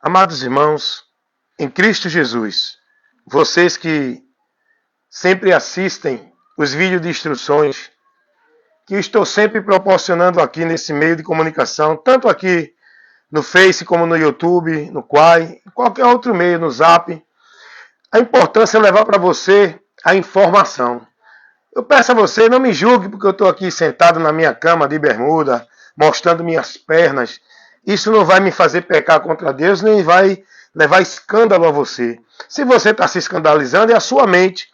Amados irmãos, em Cristo Jesus, vocês que sempre assistem os vídeos de instruções que estou sempre proporcionando aqui nesse meio de comunicação, tanto aqui no Face como no YouTube, no Quai, em qualquer outro meio, no Zap, a importância é levar para você a informação. Eu peço a você, não me julgue porque eu estou aqui sentado na minha cama de bermuda, mostrando minhas pernas. Isso não vai me fazer pecar contra Deus, nem vai levar escândalo a você. Se você está se escandalizando, é a sua mente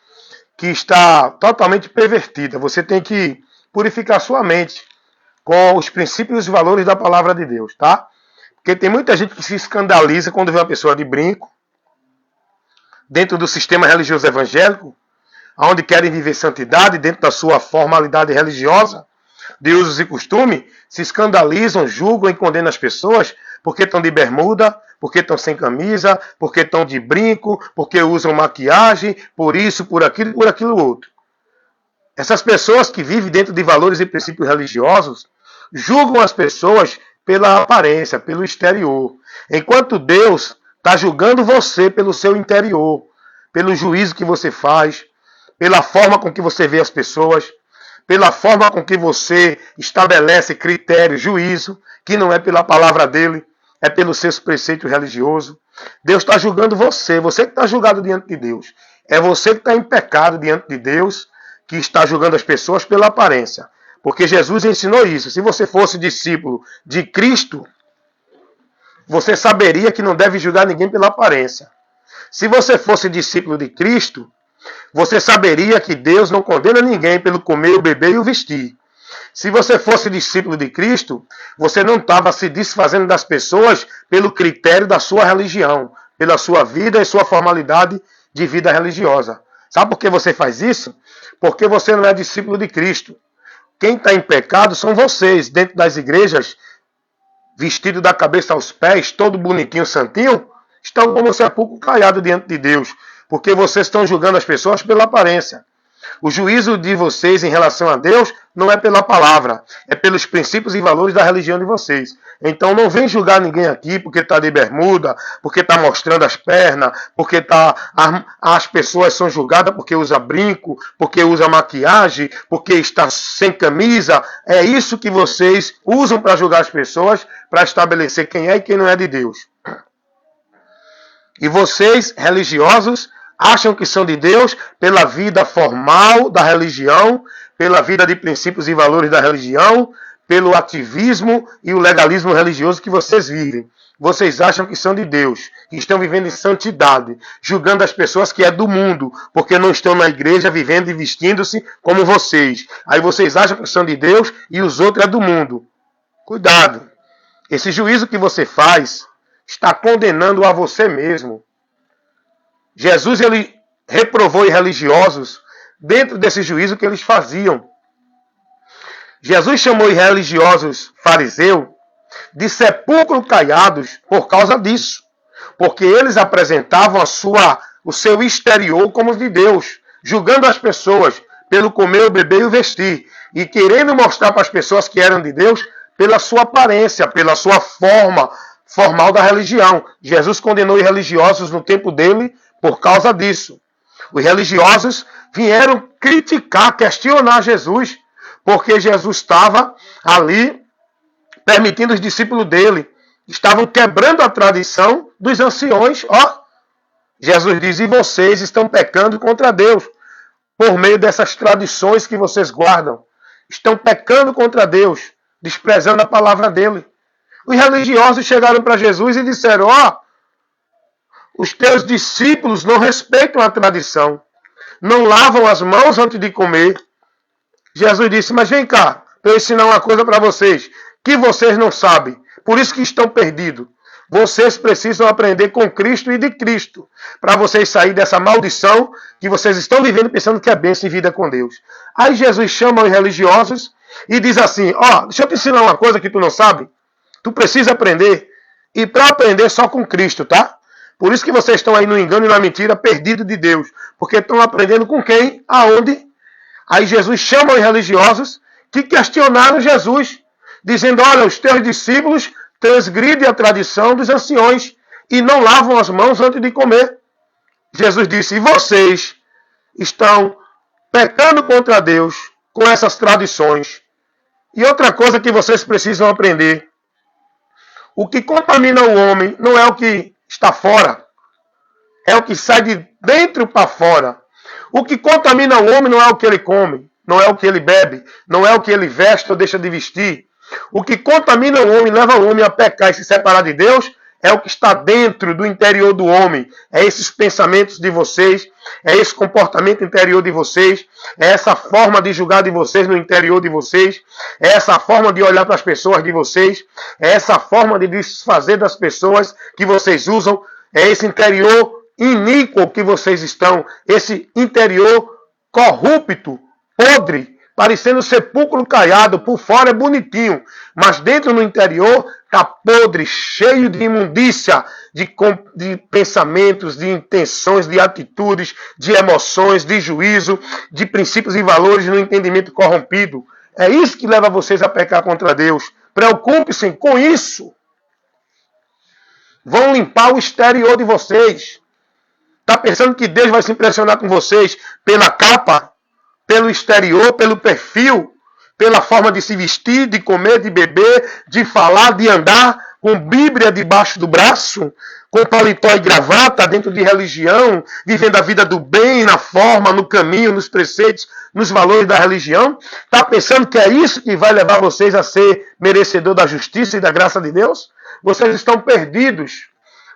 que está totalmente pervertida. Você tem que purificar sua mente com os princípios e os valores da palavra de Deus, tá? Porque tem muita gente que se escandaliza quando vê uma pessoa de brinco, dentro do sistema religioso evangélico, onde querem viver santidade, dentro da sua formalidade religiosa, de usos e costumes, se escandalizam, julgam e condenam as pessoas porque estão de bermuda, porque estão sem camisa, porque estão de brinco, porque usam maquiagem, por isso, por aquilo outro. Essas pessoas que vivem dentro de valores e princípios religiosos julgam as pessoas pela aparência, pelo exterior, enquanto Deus está julgando você pelo seu interior, pelo juízo que você faz, pela forma com que você vê as pessoas, pela forma com que você estabelece critério, juízo, que não é pela palavra dele, é pelos seus preceitos religiosos. Deus está julgando você, você que está julgado diante de Deus. É você que está em pecado diante de Deus, que está julgando as pessoas pela aparência. Porque Jesus ensinou isso. Se você fosse discípulo de Cristo, você saberia que não deve julgar ninguém pela aparência. Se você fosse discípulo de Cristo, você saberia que Deus não condena ninguém pelo comer, o beber e o vestir. Se você fosse discípulo de Cristo, você não estava se desfazendo das pessoas pelo critério da sua religião, pela sua vida e sua formalidade de vida religiosa. Sabe por que você faz isso? Porque você não é discípulo de Cristo. Quem está em pecado são vocês, dentro das igrejas, vestido da cabeça aos pés, todo bonitinho, santinho, estão como sepulcro caiado diante de Deus. Porque vocês estão julgando as pessoas pela aparência. O juízo de vocês em relação a Deus não é pela palavra, é pelos princípios e valores da religião de vocês. Então não vem julgar ninguém aqui porque está de bermuda, porque está mostrando as pernas, porque as pessoas são julgadas porque usa brinco, porque usa maquiagem, porque está sem camisa. É isso que vocês usam para julgar as pessoas, para estabelecer quem é e quem não é de Deus. E vocês, religiosos, acham que são de Deus pela vida formal da religião, pela vida de princípios e valores da religião, pelo ativismo e o legalismo religioso que vocês vivem. Vocês acham que são de Deus, que estão vivendo em santidade, julgando as pessoas que é do mundo, porque não estão na igreja vivendo e vestindo-se como vocês. Aí vocês acham que são de Deus e os outros é do mundo. Cuidado! Esse juízo que você faz está condenando a você mesmo. Jesus ele reprovou os religiosos dentro desse juízo que eles faziam. Jesus chamou os religiosos fariseus de sepulcro caiados por causa disso. Porque eles apresentavam o seu exterior como de Deus, julgando as pessoas pelo comer, o beber e o vestir. E querendo mostrar para as pessoas que eram de Deus pela sua aparência, pela sua forma formal da religião. Jesus condenou os religiosos no tempo dele por causa disso. Os religiosos vieram criticar, questionar Jesus, porque Jesus estava ali permitindo os discípulos dele. Estavam quebrando a tradição dos anciões. Jesus diz, e vocês estão pecando contra Deus, por meio dessas tradições que vocês guardam. Estão pecando contra Deus, desprezando a palavra dele. Os religiosos chegaram para Jesus e disseram, os teus discípulos não respeitam a tradição, não lavam as mãos antes de comer. Jesus disse, mas vem cá, para eu ensinar uma coisa para vocês, que vocês não sabem, por isso que estão perdidos. Vocês precisam aprender com Cristo e de Cristo, para vocês saírem dessa maldição que vocês estão vivendo pensando que é bênção e vida com Deus. Aí Jesus chama os religiosos e diz assim, deixa eu te ensinar uma coisa que tu não sabe. Tu precisa aprender, e para aprender só com Cristo, tá? Por isso que vocês estão aí no engano e na mentira, perdidos de Deus. Porque estão aprendendo com quem? Aonde? Aí Jesus chama os religiosos que questionaram Jesus, dizendo, olha, os teus discípulos transgridem a tradição dos anciões. e não lavam as mãos antes de comer. Jesus disse, e vocês estão pecando contra Deus com essas tradições. E outra coisa que vocês precisam aprender, o que contamina o homem não é o que está fora, é o que sai de dentro para fora. O que contamina o homem não é o que ele come, não é o que ele bebe, não é o que ele veste ou deixa de vestir. O que contamina o homem, leva o homem a pecar e se separar de Deus, é o que está dentro do interior do homem. É esses pensamentos de vocês, é esse comportamento interior de vocês, é essa forma de julgar de vocês no interior de vocês, é essa forma de olhar para as pessoas de vocês, é essa forma de desfazer das pessoas que vocês usam, é esse interior iníquo que vocês estão, esse interior corrupto, podre, parecendo sepulcro caiado, por fora é bonitinho, mas dentro no interior está podre, cheio de imundícia, de pensamentos, de intenções, de atitudes, de emoções, de juízo, de princípios e valores no entendimento corrompido. É isso que leva vocês a pecar contra Deus. Preocupe-se com isso. Vão limpar o exterior de vocês. Está pensando que Deus vai se impressionar com vocês pela capa? Pelo exterior, pelo perfil, pela forma de se vestir, de comer, de beber, de falar, de andar, com Bíblia debaixo do braço, com paletó e gravata, dentro de religião, vivendo a vida do bem, na forma, no caminho, nos preceitos, nos valores da religião? Está pensando que é isso que vai levar vocês a ser merecedor da justiça e da graça de Deus? Vocês estão perdidos.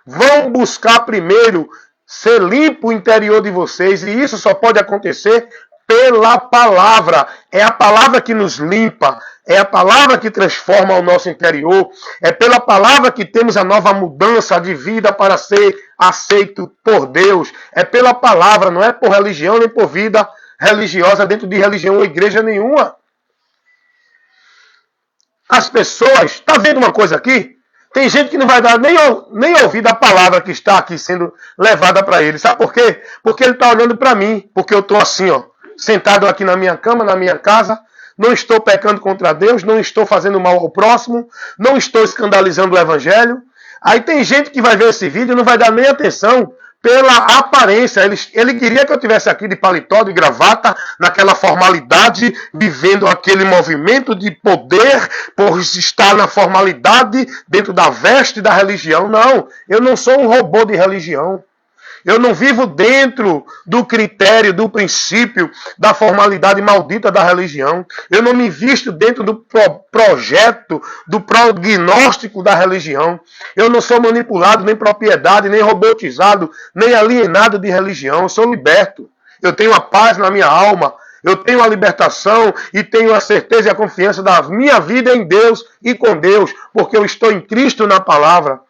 Vão buscar primeiro ser limpo o interior de vocês, e isso só pode acontecer pela palavra. É a palavra que nos limpa, é a palavra que transforma o nosso interior, é pela palavra que temos a nova mudança de vida para ser aceito por Deus. É pela palavra, não é por religião nem por vida religiosa dentro de religião ou igreja nenhuma. As pessoas, está vendo uma coisa aqui? Tem gente que não vai dar nem ouvir a palavra que está aqui sendo levada para ele. Sabe por quê? Porque ele está olhando para mim, porque eu estou assim, ó, sentado aqui na minha cama, na minha casa, não estou pecando contra Deus, não estou fazendo mal ao próximo, não estou escandalizando o evangelho. Aí tem gente que vai ver esse vídeo e não vai dar nem atenção pela aparência. Ele queria que eu estivesse aqui de paletó, de gravata, naquela formalidade, vivendo aquele movimento de poder, por estar na formalidade, dentro da veste da religião. Não, eu não sou um robô de religião. Eu não vivo dentro do critério, do princípio, da formalidade maldita da religião. Eu não me visto dentro do projeto, do prognóstico da religião. Eu não sou manipulado, nem propriedade, nem robotizado, nem alienado de religião. Eu sou liberto. Eu tenho a paz na minha alma. Eu tenho a libertação e tenho a certeza e a confiança da minha vida em Deus e com Deus, porque eu estou em Cristo na palavra.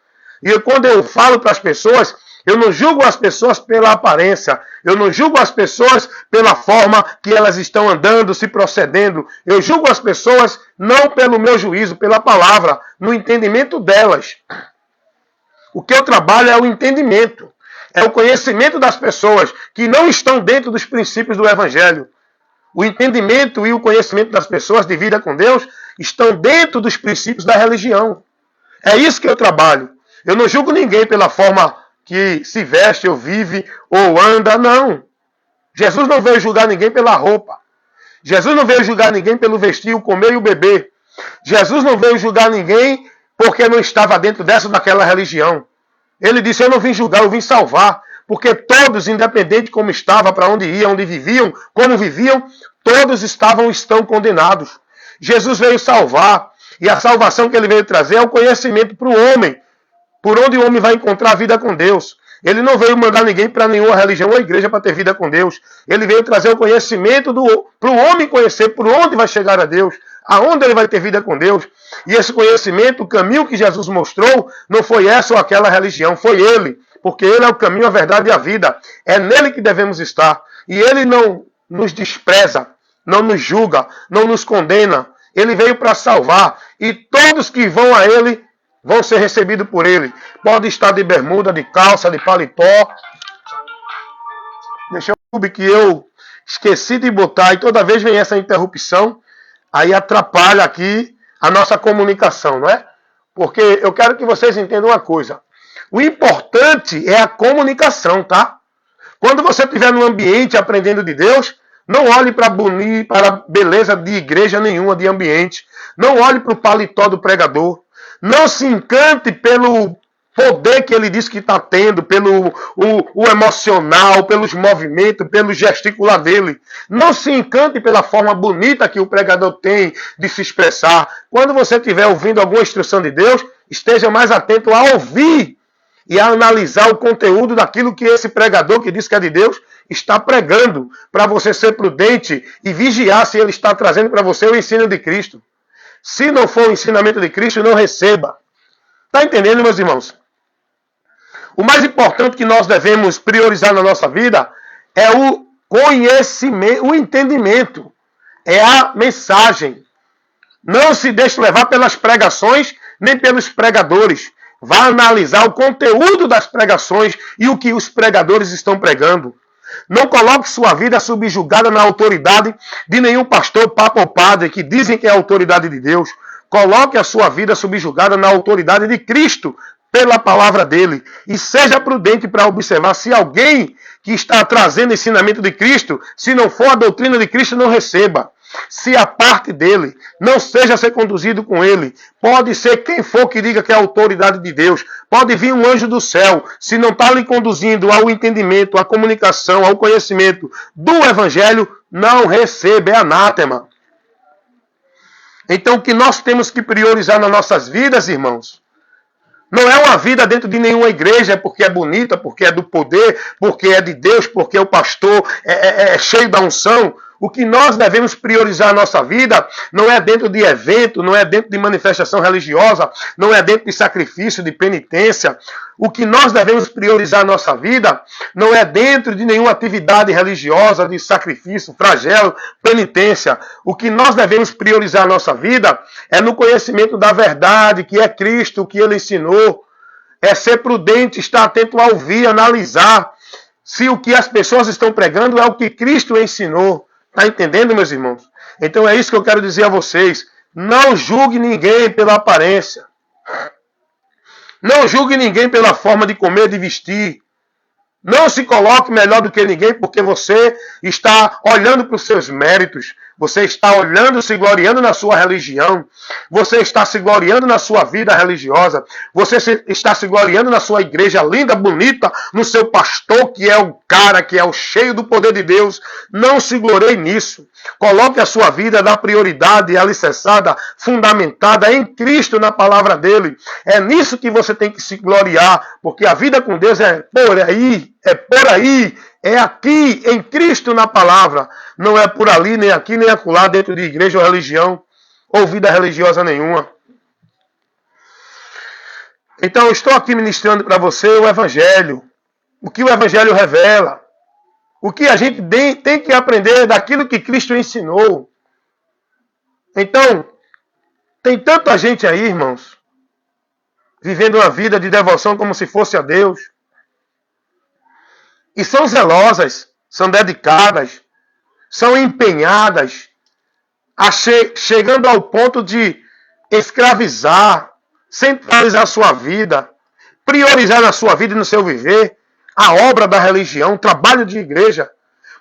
E quando eu falo para as pessoas, eu não julgo as pessoas pela aparência. Eu não julgo as pessoas pela forma que elas estão andando, se procedendo. Eu julgo as pessoas não pelo meu juízo, pela palavra, no entendimento delas. O que eu trabalho é o entendimento. É o conhecimento das pessoas que não estão dentro dos princípios do Evangelho. O entendimento e o conhecimento das pessoas de vida com Deus estão dentro dos princípios da religião. É isso que eu trabalho. Eu não julgo ninguém pela forma que se veste ou vive ou anda, não. Jesus não veio julgar ninguém pela roupa. Jesus não veio julgar ninguém pelo vestir, o comer e o beber. Jesus não veio julgar ninguém porque não estava dentro dessa ou daquela religião. Ele disse, eu não vim julgar, eu vim salvar. Porque todos, independente de como estava, para onde iam, onde viviam, como viviam, todos estão condenados. Jesus veio salvar. E a salvação que ele veio trazer é o conhecimento para o homem. Por onde o homem vai encontrar a vida com Deus. Ele não veio mandar ninguém para nenhuma religião ou igreja para ter vida com Deus. Ele veio trazer o conhecimento para o homem conhecer por onde vai chegar a Deus, aonde ele vai ter vida com Deus. E esse conhecimento, o caminho que Jesus mostrou, não foi essa ou aquela religião, foi ele. Porque ele é o caminho, a verdade e a vida. É nele que devemos estar. E ele não nos despreza, não nos julga, não nos condena. Ele veio para salvar. E todos que vão a ele vão ser recebidos por ele. Pode estar de bermuda, de calça, de paletó. Deixa eu ver que eu esqueci de botar e toda vez vem essa interrupção. Aí atrapalha aqui a nossa comunicação, não é? Porque eu quero que vocês entendam uma coisa. O importante é a comunicação, tá? Quando você estiver num ambiente aprendendo de Deus, não olhe para a beleza de igreja nenhuma, de ambiente. Não olhe para o paletó do pregador. Não se encante pelo poder que ele diz que está tendo, pelo o emocional, pelos movimentos, pelo gesticular dele. Não se encante pela forma bonita que o pregador tem de se expressar. Quando você estiver ouvindo alguma instrução de Deus, esteja mais atento a ouvir e a analisar o conteúdo daquilo que esse pregador que diz que é de Deus está pregando, para você ser prudente e vigiar se ele está trazendo para você o ensino de Cristo. Se não for o ensinamento de Cristo, não receba. Está entendendo, meus irmãos? O mais importante que nós devemos priorizar na nossa vida é o conhecimento, o entendimento, é a mensagem. Não se deixe levar pelas pregações, nem pelos pregadores. Vá analisar o conteúdo das pregações e o que os pregadores estão pregando. Não coloque sua vida subjugada na autoridade de nenhum pastor, papa ou padre que dizem que é a autoridade de Deus. Coloque a sua vida subjugada na autoridade de Cristo, pela palavra dele. E seja prudente para observar se alguém que está trazendo ensinamento de Cristo, se não for a doutrina de Cristo, não receba. Se a parte dele, não seja ser conduzido com ele. Pode ser quem for que diga que é a autoridade de Deus. Pode vir um anjo do céu. Se não está lhe conduzindo ao entendimento, à comunicação, ao conhecimento do Evangelho, não receba, é anátema. Então o que nós temos que priorizar nas nossas vidas, irmãos, não é uma vida dentro de nenhuma igreja porque é bonita, porque é do poder, porque é de Deus, porque o pastor é cheio da unção. O que nós devemos priorizar na nossa vida não é dentro de evento, não é dentro de manifestação religiosa, não é dentro de sacrifício, de penitência. O que nós devemos priorizar na nossa vida não é dentro de nenhuma atividade religiosa, de sacrifício, flagelo, penitência. O que nós devemos priorizar na nossa vida é no conhecimento da verdade, que é Cristo, o que Ele ensinou. É ser prudente, estar atento a ouvir, analisar se o que as pessoas estão pregando é o que Cristo ensinou. Está entendendo, meus irmãos? Então é isso que eu quero dizer a vocês. Não julgue ninguém pela aparência. Não julgue ninguém pela forma de comer, de vestir. Não se coloque melhor do que ninguém porque você está olhando para os seus méritos. Você está olhando, se gloriando na sua religião. Você está se gloriando na sua vida religiosa. Você está se gloriando na sua igreja linda, bonita, no seu pastor, que é o cara, que é o cheio do poder de Deus. Não se glorie nisso. Coloque a sua vida na prioridade, alicerçada, fundamentada em Cristo, na palavra dele. É nisso que você tem que se gloriar, porque a vida com Deus é por aí, é aqui, em Cristo, na palavra. Não é por ali, nem aqui, nem acolá, dentro de igreja ou religião, ou vida religiosa nenhuma. Então, eu estou aqui ministrando para você o Evangelho. O que o Evangelho revela. O que a gente tem que aprender daquilo que Cristo ensinou. Então, tem tanta gente aí, irmãos, vivendo uma vida de devoção como se fosse a Deus. E são zelosas, são dedicadas, são empenhadas, chegando ao ponto de escravizar, centralizar a sua vida, priorizar na sua vida e no seu viver a obra da religião, o trabalho de igreja,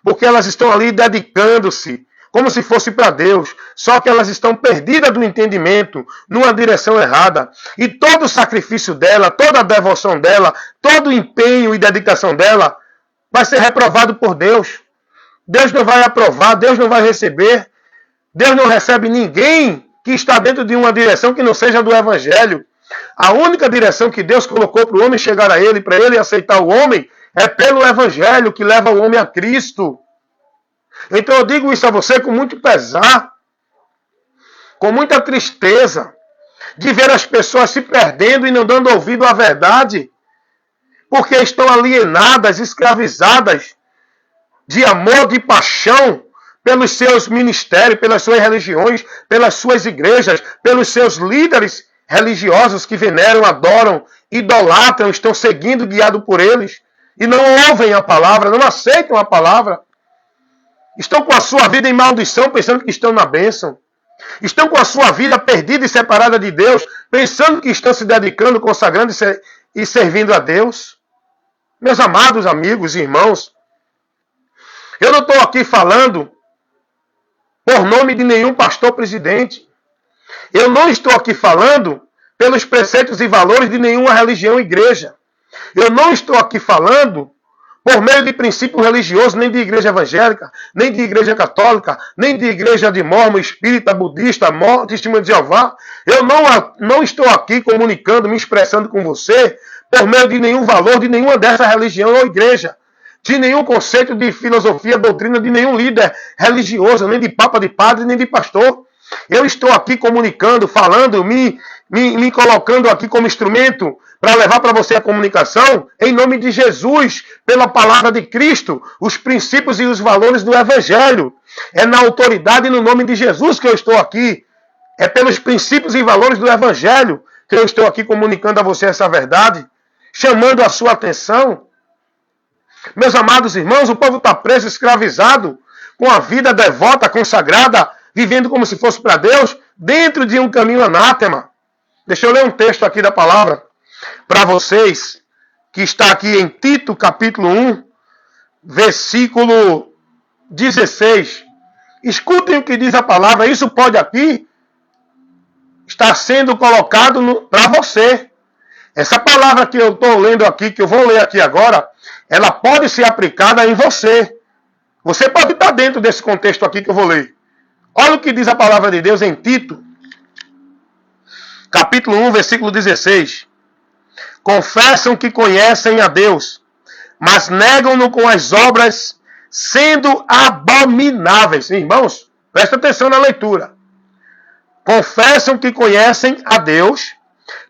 porque elas estão ali dedicando-se como se fosse para Deus, só que elas estão perdidas do entendimento, numa direção errada. E todo o sacrifício dela, toda a devoção dela, todo o empenho e dedicação dela vai ser reprovado por Deus. Deus não vai aprovar, Deus não vai receber. Deus não recebe ninguém que está dentro de uma direção que não seja do Evangelho. A única direção que Deus colocou para o homem chegar a Ele, para ele aceitar o homem, é pelo Evangelho que leva o homem a Cristo. Então eu digo isso a você com muito pesar, com muita tristeza, de ver as pessoas se perdendo e não dando ouvido à verdade, porque estão alienadas, escravizadas de amor, de paixão, pelos seus ministérios, pelas suas religiões, pelas suas igrejas, pelos seus líderes religiosos que veneram, adoram, idolatram, estão seguindo, guiados por eles, e não ouvem a palavra, não aceitam a palavra. Estão com a sua vida em maldição, pensando que estão na bênção. Estão com a sua vida perdida e separada de Deus, pensando que estão se dedicando, consagrando e servindo a Deus. Meus amados amigos e irmãos, eu não estou aqui falando por nome de nenhum pastor presidente. Eu não estou aqui falando pelos preceitos e valores de nenhuma religião ou igreja. Eu não estou aqui falando por meio de princípio religioso, nem de igreja evangélica, nem de igreja católica, nem de igreja de mórmon, espírita, budista, testemunho de Jeová. Eu não estou aqui comunicando, me expressando com você por meio de nenhum valor de nenhuma dessa religião ou igreja, de nenhum conceito de filosofia, doutrina, de nenhum líder religioso, nem de papa, de padre, nem de pastor. Eu estou aqui comunicando, falando, me colocando aqui como instrumento para levar para você a comunicação em nome de Jesus, pela palavra de Cristo, os princípios e os valores do Evangelho. É na autoridade e no nome de Jesus que eu estou aqui. É pelos princípios e valores do Evangelho que eu estou aqui comunicando a você essa verdade, chamando a sua atenção. Meus amados irmãos, o povo está preso, escravizado, com a vida devota, consagrada, vivendo como se fosse para Deus, dentro de um caminho anátema. Deixa eu ler um texto aqui da palavra para vocês, que está aqui em Tito, capítulo 1, versículo 16. Escutem o que diz a palavra. Isso pode aqui estar sendo colocado para você. Essa palavra que eu estou lendo aqui, que eu vou ler aqui agora, ela pode ser aplicada em você. Você pode estar dentro desse contexto aqui que eu vou ler. Olha o que diz a palavra de Deus em Tito, capítulo 1, versículo 16. Confessam que conhecem a Deus, mas negam-no com as obras, sendo abomináveis. Irmãos, presta atenção na leitura. Confessam que conhecem a Deus,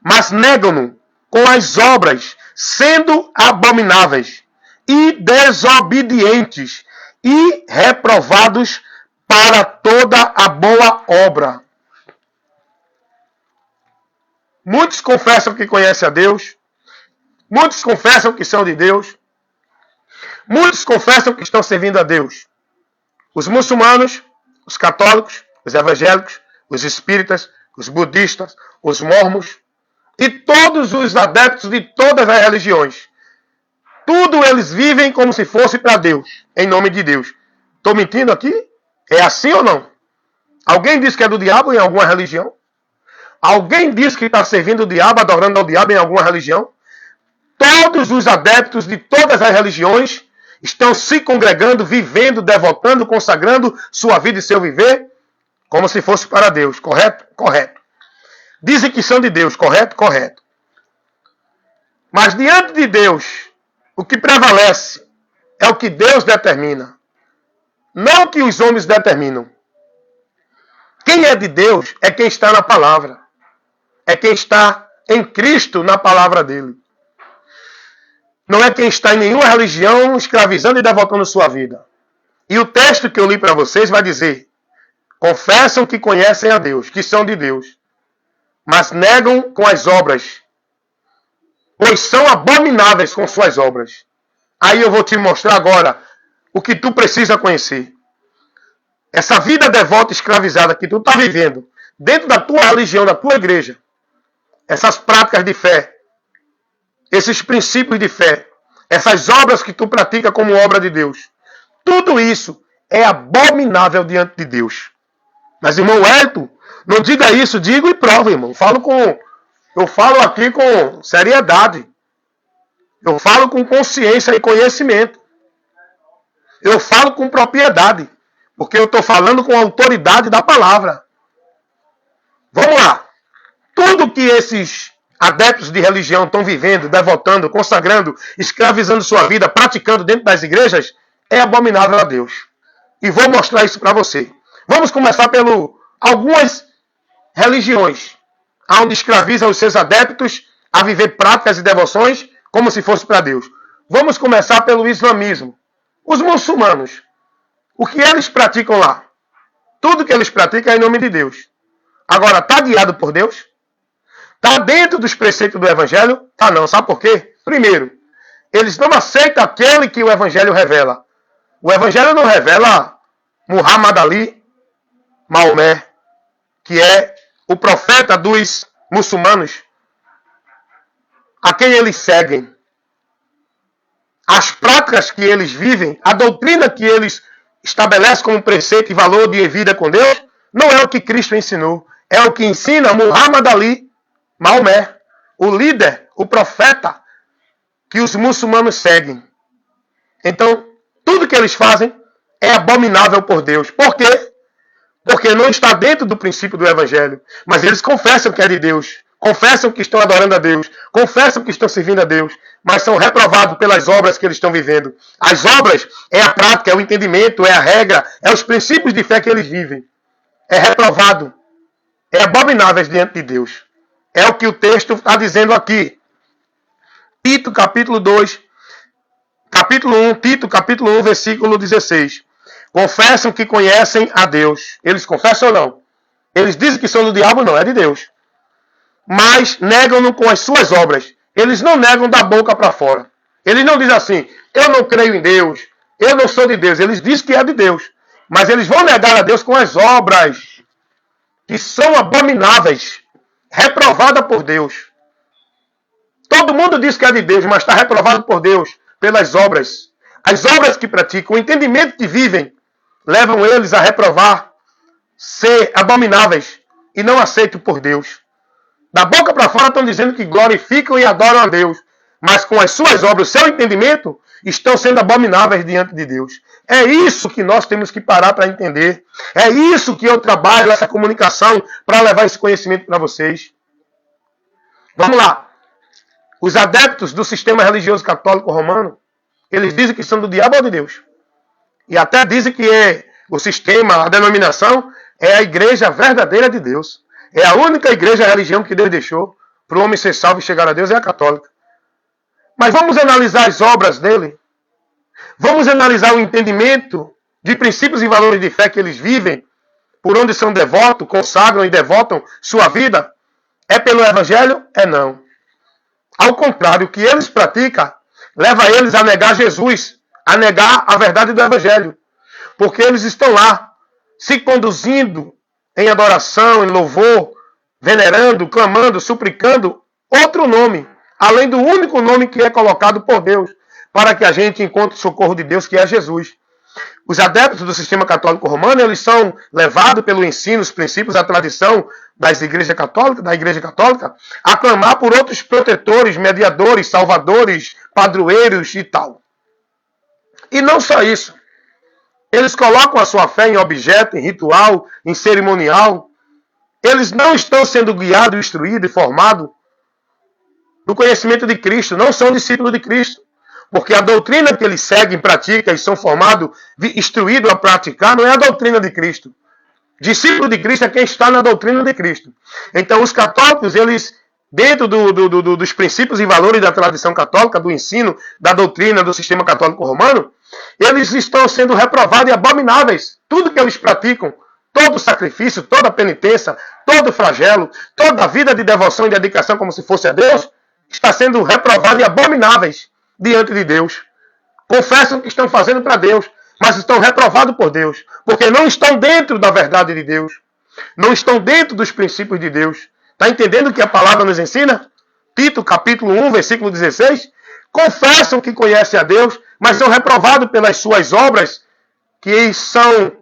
mas negam-no com as obras, sendo abomináveis e desobedientes e reprovados para toda a boa obra. Muitos confessam que conhecem a Deus, muitos confessam que são de Deus, muitos confessam que estão servindo a Deus. Os muçulmanos, os católicos, os evangélicos, os espíritas, os budistas, os mórmons e todos os adeptos de todas as religiões. Tudo eles vivem como se fosse para Deus, em nome de Deus. Estou mentindo aqui? É assim ou não? Alguém diz que é do diabo em alguma religião? Alguém diz que está servindo o diabo, adorando ao diabo em alguma religião? Todos os adeptos de todas as religiões estão se congregando, vivendo, devotando, consagrando sua vida e seu viver como se fosse para Deus. Correto? Correto. Dizem que são de Deus. Correto? Correto. Mas diante de Deus, o que prevalece é o que Deus determina, não o que os homens determinam. Quem é de Deus é quem está na palavra. É quem está em Cristo na palavra dele. Não é quem está em nenhuma religião escravizando e devotando sua vida. E o texto que eu li para vocês vai dizer: confessam que conhecem a Deus, que são de Deus, mas negam com as obras, pois são abomináveis com suas obras. Aí eu vou te mostrar agora o que tu precisa conhecer. Essa vida devota escravizada que tu está vivendo, dentro da tua religião, da tua igreja, essas práticas de fé, esses princípios de fé, essas obras que tu pratica como obra de Deus, tudo isso é abominável diante de Deus. Mas, irmão Hélio, não diga isso, digo e prova, irmão. Eu falo aqui com seriedade. Eu falo com consciência e conhecimento. Eu falo com propriedade, porque eu estou falando com a autoridade da palavra. Vamos lá. Tudo que esses adeptos de religião estão vivendo, devotando, consagrando, escravizando sua vida, praticando dentro das igrejas, é abominável a Deus. E vou mostrar isso para você. Vamos começar pelo algumas religiões, onde escravizam os seus adeptos a viver práticas e devoções como se fosse para Deus. Vamos começar pelo islamismo. Os muçulmanos, o que eles praticam lá? Tudo que eles praticam é em nome de Deus. Agora, está guiado por Deus? Está dentro dos preceitos do Evangelho? Tá não. Sabe por quê? Primeiro, eles não aceitam aquele que o Evangelho revela. O Evangelho não revela Muhammad Ali, Maomé, que é o profeta dos muçulmanos. a quem eles seguem, as práticas que eles vivem, a doutrina que eles estabelecem como preceito e valor de vida com Deus, não é o que Cristo ensinou. É o que ensina Muhammad Ali, Maomé, o líder, o profeta que os muçulmanos seguem. Então, tudo que eles fazem é abominável por Deus. Por quê? Porque não está dentro do princípio do Evangelho. Mas eles confessam que é de Deus. Confessam que estão adorando a Deus. Confessam que estão servindo a Deus. Mas são reprovados pelas obras que eles estão vivendo. As obras é a prática, é o entendimento, é a regra, é os princípios de fé que eles vivem. É reprovado. É abominável diante de Deus. É o que o texto está dizendo aqui. Tito, capítulo 2, capítulo 1, Tito, capítulo 1, versículo 16. Confessam que conhecem a Deus. Eles confessam ou não? Eles dizem que são do diabo, não, é de Deus. Mas negam-no com as suas obras. Eles não negam da boca para fora. Eles não dizem assim, eu não creio em Deus, eu não sou de Deus. Eles dizem que é de Deus. Mas eles vão negar a Deus com as obras, que são abomináveis, reprovada por Deus. Todo mundo diz que é de Deus, mas está reprovado por Deus pelas obras. As obras que praticam, o entendimento que vivem, levam eles a reprovar, ser abomináveis e não aceitos por Deus. Da boca para fora estão dizendo que glorificam e adoram a Deus, mas com as suas obras, o seu entendimento, estão sendo abomináveis diante de Deus. É isso que nós temos que parar para entender. É isso que eu trabalho, essa comunicação, para levar esse conhecimento para vocês. Vamos lá. Os adeptos do sistema religioso católico romano, eles dizem que são do diabo ou de Deus. E até dizem que o sistema, a denominação, é a igreja verdadeira de Deus. É a única igreja, a religião que Deus deixou para o homem ser salvo e chegar a Deus, é a católica. Mas vamos analisar as obras dele. Vamos analisar o entendimento de princípios e valores de fé que eles vivem, por onde são devotos, consagram e devotam sua vida. É pelo Evangelho? É não. Ao contrário, o que eles praticam leva eles a negar Jesus, a negar a verdade do Evangelho. Porque eles estão lá, se conduzindo em adoração, em louvor, venerando, clamando, suplicando outro nome, além do único nome que é colocado por Deus, para que a gente encontre o socorro de Deus, que é Jesus. Os adeptos do sistema católico romano, eles são levados pelo ensino, os princípios, a tradição das igrejas católicas, da igreja católica, a clamar por outros protetores, mediadores, salvadores, padroeiros e tal. E não só isso. Eles colocam a sua fé em objeto, em ritual, em cerimonial. Eles não estão sendo guiados, instruídos e formados no conhecimento de Cristo. Não são discípulos de Cristo. Porque a doutrina que eles seguem, praticam e são formados, instruídos a praticar, não é a doutrina de Cristo. Discípulo de Cristo é quem está na doutrina de Cristo. Então os católicos, eles, dentro dos princípios e valores da tradição católica, do ensino, da doutrina do sistema católico romano, eles estão sendo reprovados e abomináveis. Tudo que eles praticam, todo sacrifício, toda penitência, todo flagelo, toda a vida de devoção e dedicação como se fosse a Deus, está sendo reprovado e abomináveis diante de Deus. Confessam que estão fazendo para Deus, mas estão reprovados por Deus, porque não estão dentro da verdade de Deus, não estão dentro dos princípios de Deus. Está entendendo o que a palavra nos ensina? Tito, capítulo 1, versículo 16. Confessam que conhecem a Deus, mas são reprovados pelas suas obras, que são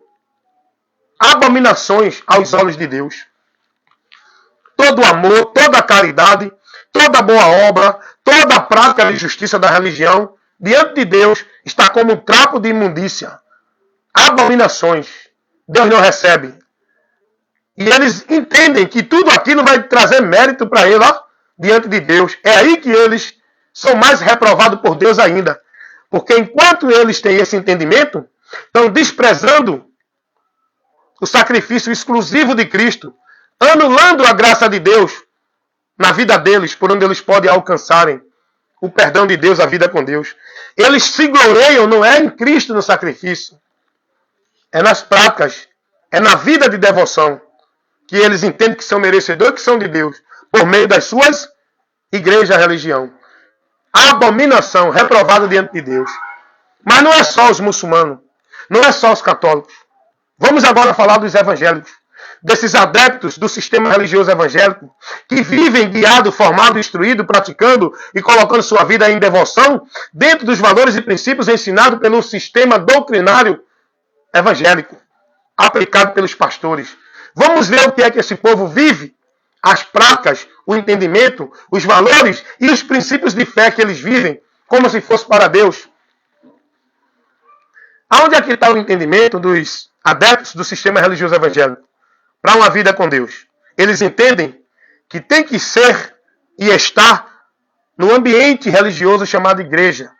abominações aos olhos de Deus. Todo amor, toda caridade, toda boa obra, toda a prática de justiça da religião, diante de Deus, está como um trapo de imundícia. Abominações. Deus não recebe. E eles entendem que tudo aquilo vai trazer mérito para ele, ó, diante de Deus. É aí que eles são mais reprovados por Deus ainda. Porque enquanto eles têm esse entendimento, estão desprezando o sacrifício exclusivo de Cristo, anulando a graça de Deus na vida deles, por onde eles podem alcançarem o perdão de Deus, a vida com Deus. Eles se gloriam, não é em Cristo no sacrifício, é nas práticas, é na vida de devoção, que eles entendem que são merecedores, que são de Deus, por meio das suas igrejas, religião. A abominação reprovada diante de Deus. Mas não é só os muçulmanos, não é só os católicos. Vamos agora falar dos evangélicos. desses adeptos do sistema religioso evangélico, que vivem guiado, formado, instruído, praticando e colocando sua vida em devoção dentro dos valores e princípios ensinados pelo sistema doutrinário evangélico, aplicado pelos pastores. Vamos ver o que é que esse povo vive, as práticas, o entendimento, os valores e os princípios de fé que eles vivem, como se fosse para Deus. Aonde é que está o entendimento dos adeptos do sistema religioso evangélico para uma vida com Deus? Eles entendem que tem que ser e estar no ambiente religioso chamado igreja.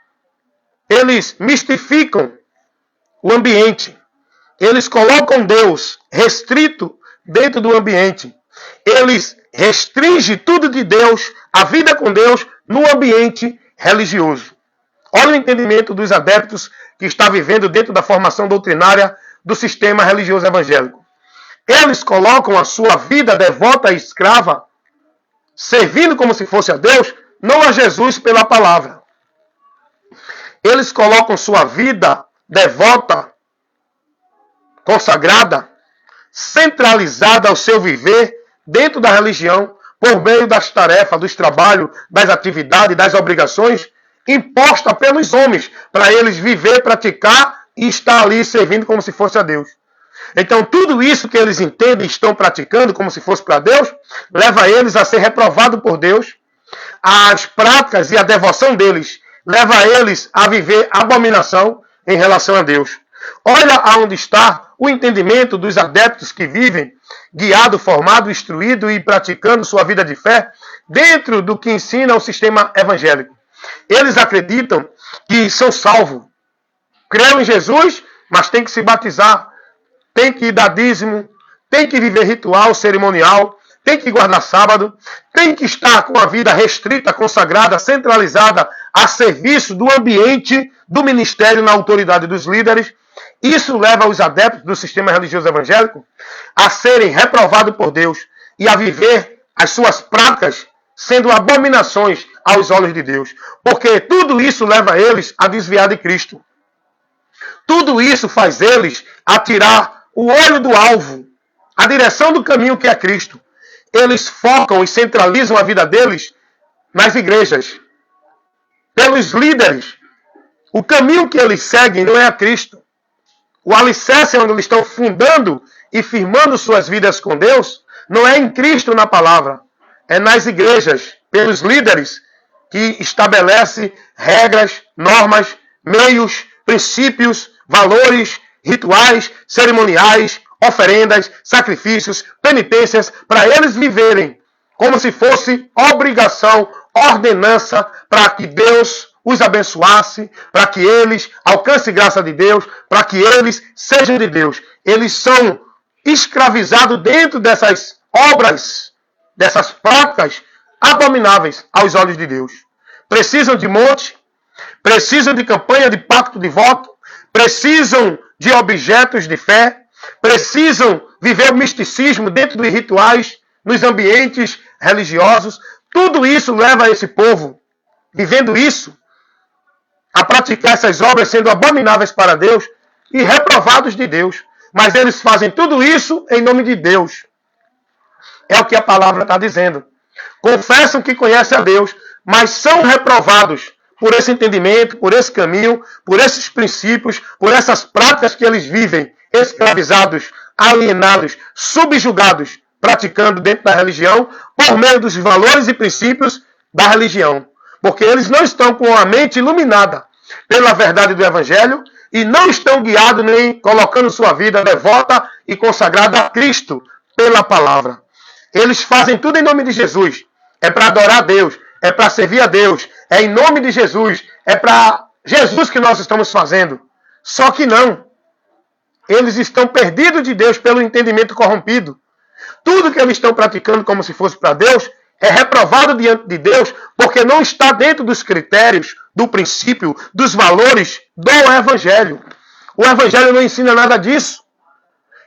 Eles mistificam o ambiente. Eles colocam Deus restrito dentro do ambiente. Eles restringem tudo de Deus, a vida com Deus, no ambiente religioso. Olha o entendimento dos adeptos que está vivendo dentro da formação doutrinária do sistema religioso evangélico. Eles colocam a sua vida devota e escrava, servindo como se fosse a Deus, não a Jesus pela palavra. Eles colocam sua vida devota, consagrada, centralizada ao seu viver dentro da religião, por meio das tarefas, dos trabalhos, das atividades, das obrigações imposta pelos homens, para eles viver, praticar e estar ali servindo como se fosse a Deus. Então, tudo isso que eles entendem e estão praticando como se fosse para Deus, leva eles a ser reprovados por Deus. As práticas e a devoção deles leva eles a viver abominação em relação a Deus. Olha aonde está o entendimento dos adeptos que vivem guiado, formado, instruído e praticando sua vida de fé dentro do que ensina o sistema evangélico. Eles acreditam que são salvos. Creram em Jesus, mas tem que se batizar, tem que dar dízimo, tem que viver ritual, cerimonial, tem que guardar sábado, tem que estar com a vida restrita, consagrada, centralizada a serviço do ambiente, do ministério, na autoridade dos líderes. Isso leva os adeptos do sistema religioso evangélico a serem reprovados por Deus e a viver as suas práticas sendo abominações aos olhos de Deus. Porque tudo isso leva eles a desviar de Cristo. Tudo isso faz eles a tirar o olho do alvo, a direção do caminho que é Cristo. Eles focam e centralizam a vida deles nas igrejas, pelos líderes. O caminho que eles seguem não é a Cristo. O alicerce onde eles estão fundando e firmando suas vidas com Deus não é em Cristo na palavra. É nas igrejas, pelos líderes que estabelecem regras, normas, meios, princípios, valores, rituais, cerimoniais, oferendas, sacrifícios, penitências, para eles viverem como se fosse obrigação, ordenança, para que Deus os abençoasse, para que eles alcancem graça de Deus, para que eles sejam de Deus. Eles são escravizados dentro dessas obras, dessas práticas abomináveis aos olhos de Deus. Precisam de monte, precisam de campanha de pacto de voto, precisam de objetos de fé, precisam viver o misticismo dentro dos rituais, nos ambientes religiosos. Tudo isso leva esse povo, vivendo isso, a praticar essas obras sendo abomináveis para Deus e reprovados de Deus. Mas eles fazem tudo isso em nome de Deus. É o que a palavra está dizendo. Confessam que conhecem a Deus, mas são reprovados por esse entendimento, por esse caminho, por esses princípios, por essas práticas que eles vivem, escravizados, alienados, subjugados, praticando dentro da religião, por meio dos valores e princípios da religião. Porque eles não estão com a mente iluminada pela verdade do Evangelho e não estão guiados nem colocando sua vida devota e consagrada a Cristo pela palavra. Eles fazem tudo em nome de Jesus. É para adorar a Deus, é para servir a Deus, é em nome de Jesus, é para Jesus que nós estamos fazendo. Só que não. Eles estão perdidos de Deus pelo entendimento corrompido. Tudo que eles estão praticando como se fosse para Deus é reprovado diante de Deus porque não está dentro dos critérios, do princípio, dos valores do Evangelho. O Evangelho não ensina nada disso.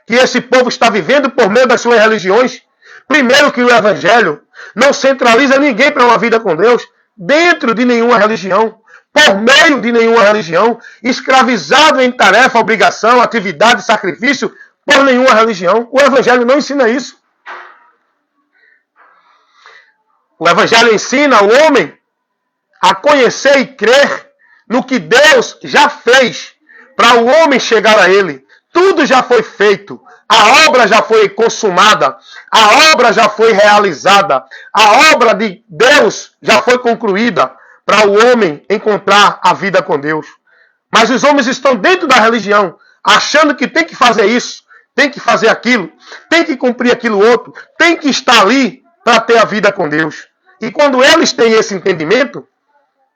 Que esse povo está vivendo por meio das suas religiões. Primeiro que o Evangelho não centraliza ninguém para uma vida com Deus dentro de nenhuma religião, por meio de nenhuma religião, escravizado em tarefa, obrigação, atividade, sacrifício, por nenhuma religião. O Evangelho não ensina isso. O Evangelho ensina o homem a conhecer e crer no que Deus já fez para o homem chegar a Ele. Tudo já foi feito. A obra já foi consumada. A obra já foi realizada. A obra de Deus já foi concluída para o homem encontrar a vida com Deus. Mas os homens estão dentro da religião, achando que tem que fazer isso, tem que fazer aquilo, tem que cumprir aquilo outro, tem que estar ali para ter a vida com Deus. E quando eles têm esse entendimento,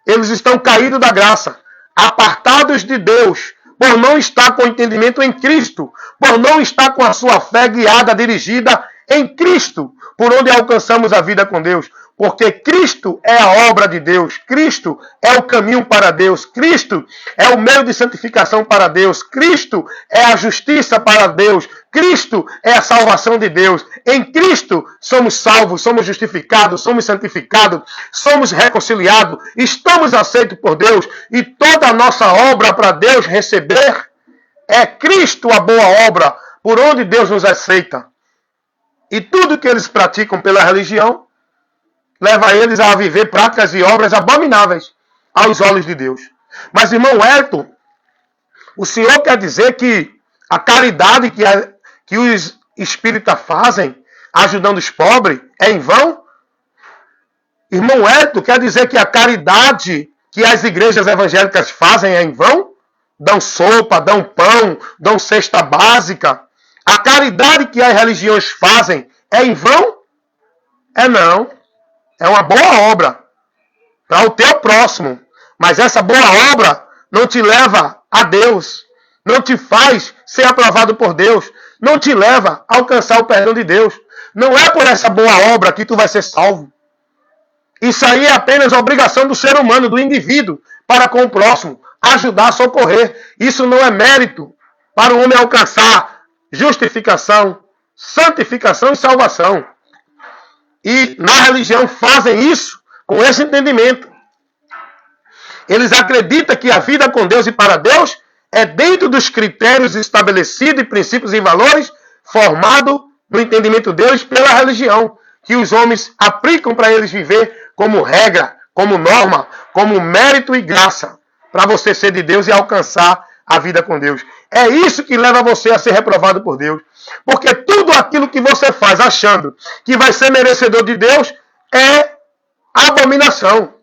eles estão caídos da graça, apartados de Deus, por não estar com o entendimento em Cristo, por não estar com a sua fé guiada, dirigida em Cristo, por onde alcançamos a vida com Deus. Porque Cristo é a obra de Deus, Cristo é o caminho para Deus, Cristo é o meio de santificação para Deus, Cristo é a justiça para Deus, Cristo é a salvação de Deus. Em Cristo somos salvos, somos justificados, somos santificados, somos reconciliados, estamos aceitos por Deus e toda a nossa obra para Deus receber é Cristo a boa obra, por onde Deus nos aceita. E tudo que eles praticam pela religião leva eles a viver práticas e obras abomináveis aos olhos de Deus. Mas, irmão Elton, o senhor quer dizer que a caridade que os espíritas fazem, ajudando os pobres, é em vão? Irmão Elton, quer dizer que a caridade que as igrejas evangélicas fazem é em vão? Dão sopa, dão pão, dão cesta básica. A caridade que as religiões fazem é em vão? É não. É uma boa obra para o teu próximo. Mas essa boa obra não te leva a Deus. Não te faz ser aprovado por Deus. Não te leva a alcançar o perdão de Deus. Não é por essa boa obra que tu vai ser salvo. Isso aí é apenas obrigação do ser humano, do indivíduo, para com o próximo. Ajudar, socorrer. Isso não é mérito para o homem alcançar justificação, santificação e salvação. E na religião fazem isso com esse entendimento. Eles acreditam que a vida com Deus e para Deus é dentro dos critérios estabelecidos e princípios e valores formados no entendimento deles pela religião, que os homens aplicam para eles viver como regra, como norma, como mérito e graça, para você ser de Deus e alcançar a vida com Deus. É isso que leva você a ser reprovado por Deus. Porque tudo aquilo que você faz achando que vai ser merecedor de Deus é abominação.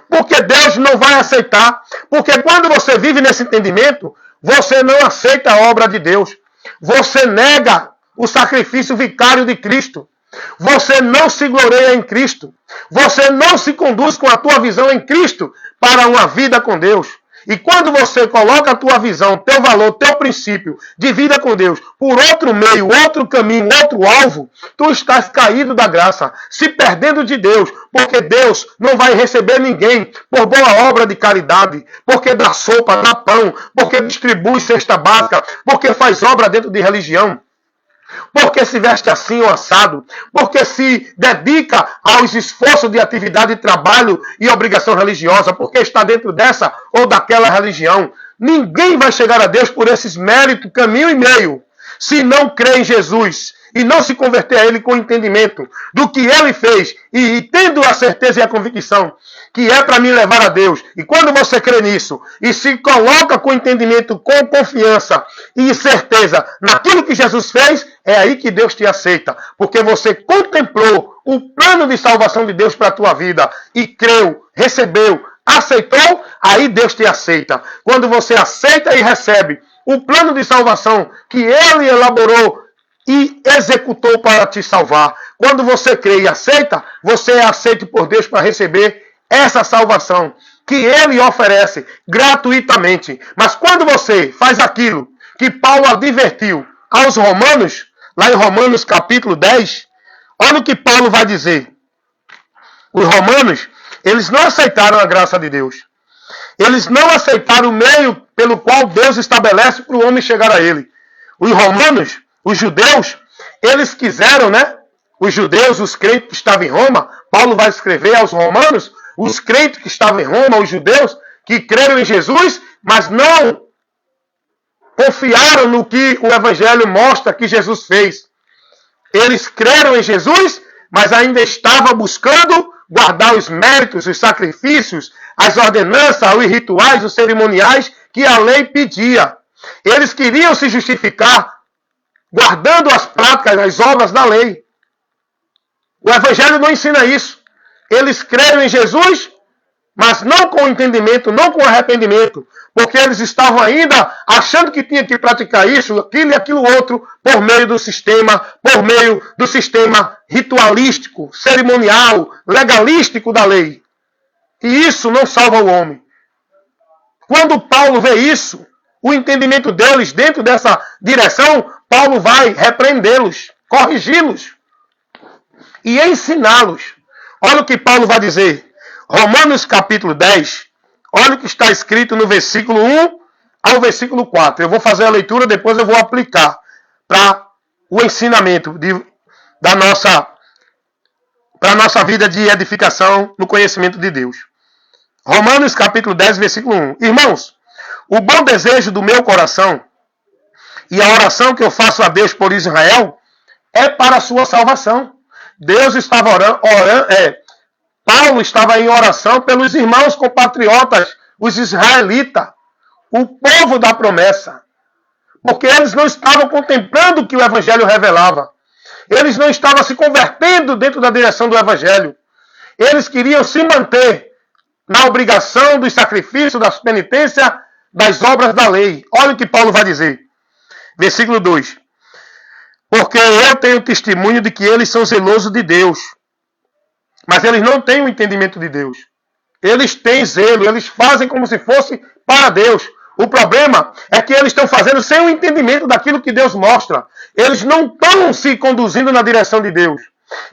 Porque Deus não vai aceitar. Porque quando você vive nesse entendimento, você não aceita a obra de Deus. Você nega o sacrifício vicário de Cristo. Você não se gloreia em Cristo. Você não se conduz com a tua visão em Cristo para uma vida com Deus. E quando você coloca a tua visão, teu valor, teu princípio de vida com Deus por outro meio, outro caminho, outro alvo, tu estás caído da graça, se perdendo de Deus, porque Deus não vai receber ninguém por boa obra de caridade, porque dá sopa, dá pão, porque distribui cesta básica, porque faz obra dentro de religião. Porque se veste assim ou assado, porque se dedica aos esforços de atividade, trabalho e obrigação religiosa, porque está dentro dessa ou daquela religião. Ninguém vai chegar a Deus por esses méritos, caminho e meio, se não crê em Jesus e não se converter a Ele com entendimento do que Ele fez e tendo a certeza e a convicção que é para me levar a Deus. E quando você crê nisso e se coloca com entendimento, com confiança e certeza naquilo que Jesus fez, é aí que Deus te aceita. Porque você contemplou o plano de salvação de Deus para a tua vida e creu, recebeu, aceitou, aí Deus te aceita. Quando você aceita e recebe o plano de salvação que Ele elaborou e executou para te salvar. Quando você crê e aceita, você é aceito por Deus para receber essa salvação que Ele oferece gratuitamente. Mas quando você faz aquilo que Paulo advertiu aos romanos, lá em Romanos capítulo 10, olha o que Paulo vai dizer. Os romanos, eles não aceitaram a graça de Deus. Eles não aceitaram o meio pelo qual Deus estabelece para o homem chegar a Ele. Os romanos, os judeus, eles quiseram, né? Os judeus, os crentes que estavam em Roma, Paulo vai escrever aos romanos, os crentes que estavam em Roma, os judeus, que creram em Jesus, mas não confiaram no que o Evangelho mostra que Jesus fez. Eles creram em Jesus, mas ainda estavam buscando guardar os méritos, os sacrifícios, as ordenanças, os rituais, os cerimoniais que a lei pedia. Eles queriam se justificar guardando as práticas, as obras da lei. O Evangelho não ensina isso. Eles creram em Jesus, mas não com entendimento, não com arrependimento, porque eles estavam ainda achando que tinha que praticar isso, aquilo e aquilo outro, por meio do sistema ritualístico, cerimonial, legalístico da lei. E isso não salva o homem. Quando Paulo vê isso, o entendimento deles dentro dessa direção, Paulo vai repreendê-los, corrigi-los e ensiná-los. Olha o que Paulo vai dizer. Romanos capítulo 10, olha o que está escrito no versículo 1 ao versículo 4. Eu vou fazer a leitura, depois eu vou aplicar para o ensinamento para a nossa vida de edificação no conhecimento de Deus. Romanos capítulo 10, versículo 1. Irmãos, o bom desejo do meu coração e a oração que eu faço a Deus por Israel é para a sua salvação. Deus estava Paulo estava em oração pelos irmãos compatriotas, os israelitas, o povo da promessa. Porque eles não estavam contemplando o que o Evangelho revelava. Eles não estavam se convertendo dentro da direção do Evangelho. Eles queriam se manter na obrigação dos sacrifícios, das penitências, das obras da lei. Olha o que Paulo vai dizer. Versículo 2. Porque eu tenho testemunho de que eles são zelosos de Deus. Mas eles não têm o entendimento de Deus. Eles têm zelo, eles fazem como se fosse para Deus. O problema é que eles estão fazendo sem o entendimento daquilo que Deus mostra. Eles não estão se conduzindo na direção de Deus.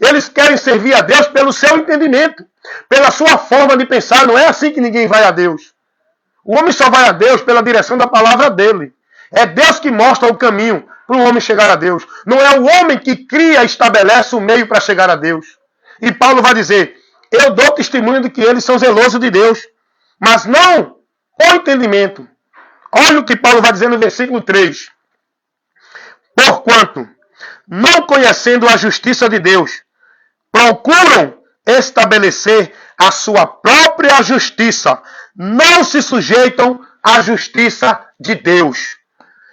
Eles querem servir a Deus pelo seu entendimento, pela sua forma de pensar. Não é assim que ninguém vai a Deus. O homem só vai a Deus pela direção da palavra dele. É Deus que mostra o caminho para o homem chegar a Deus. Não é o homem que cria e estabelece o meio para chegar a Deus. E Paulo vai dizer, eu dou testemunho de que eles são zelosos de Deus, mas não com entendimento. Olha o que Paulo vai dizer no versículo 3. Porquanto, não conhecendo a justiça de Deus, procuram estabelecer a sua própria justiça, não se sujeitam à justiça de Deus.